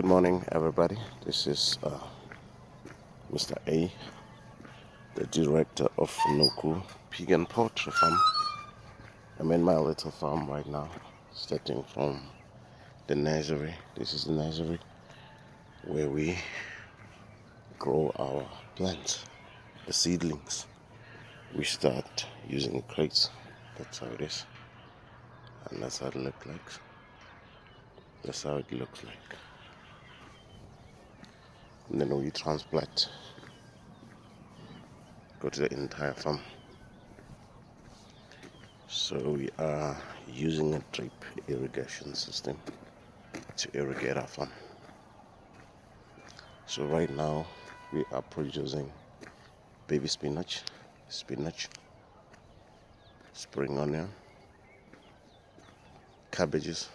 Good morning, everybody. This is Mr. A, the director of Nuku Pig and Poultry Farm. I'm in my little farm right now, starting from the nursery. This is the nursery where we grow our plants, the seedlings. We start using crates. That's how it is, and that's how it looks like. That's how it looks like. And then we transplant, go to the entire farm. So we are using a drip irrigation system to irrigate our farm. So right now we are producing baby spinach, spring onion, cabbages,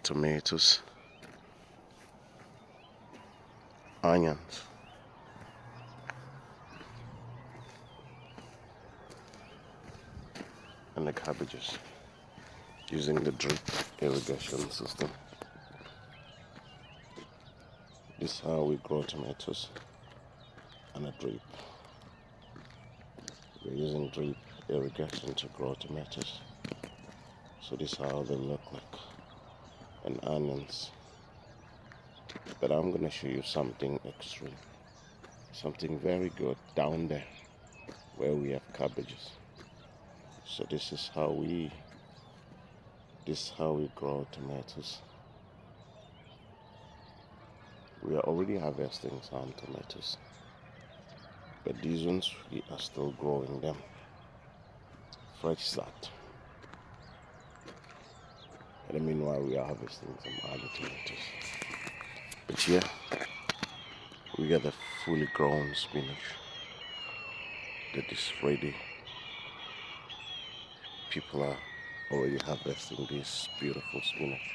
tomatoes, onions, and the cabbages using the drip irrigation system. This is how we grow tomatoes on a drip. We're using drip irrigation to grow tomatoes. So this is how they look like, and onions. But I'm gonna show you something extreme, something very good down there where we have cabbages. So this is how we grow tomatoes. We are already harvesting some tomatoes, but these ones we are still growing them. Fresh start. And meanwhile we are harvesting some other tomatoes. But here we got the fully grown spinach that is ready. People are already harvesting this beautiful spinach.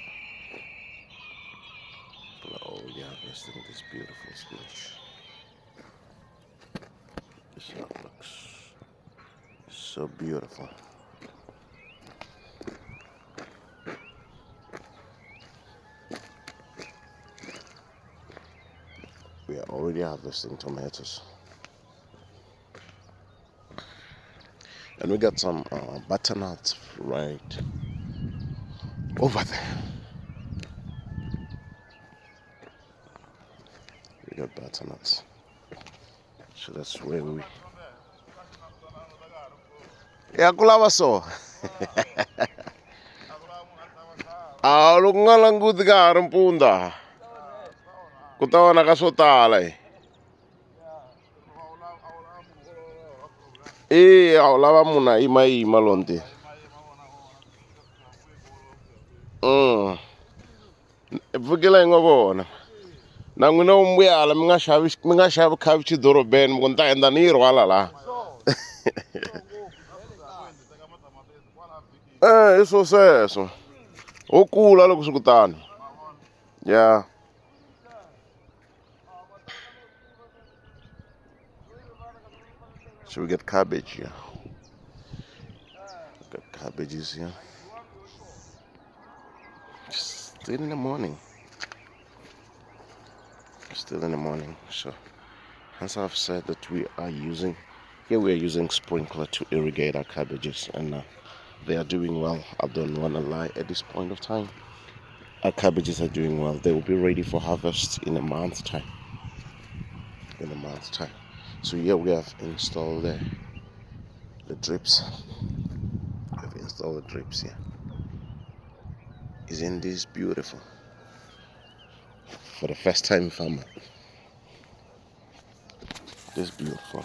People are already harvesting this beautiful spinach. This is how it looks. So beautiful. We are already harvesting tomatoes. And we got some butternuts right over there. We got butternuts. So that's where we... Ya kulava so. Lu nga languti ka ha ri mpundza. Ku ta vona ka swo tala. A wu lava munhu a yima lomu ntirho. Pfukela hi nga vona. Na n'wina wu mbuyala mi nga xavi khavichi dorobeni mi ku ni ta endla ni yi rhwala laha. I swo sweswo. Wo kula loko swi kutani. Yeah. So we get cabbage here. We got cabbages here. Still in the morning. Still in the morning. So as I've said that we are using sprinkler to irrigate our cabbages, and they are doing well. I don't want to lie, at this point of time our cabbages are doing well. They will be ready for harvest in a month's time. So here we have installed the drips. We've installed the drips here. Isn't this beautiful? For the first time farmer, this beautiful.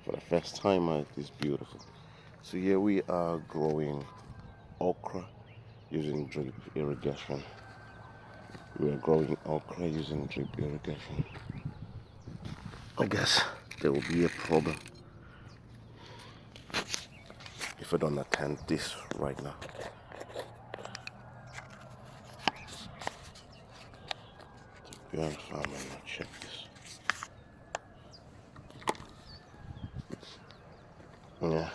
For the first time, it is beautiful. So here we are growing okra using drip irrigation. We are growing okra using drip irrigation. I guess there will be a problem if I don't attend this right now. To be on farm and not check this. Yeah.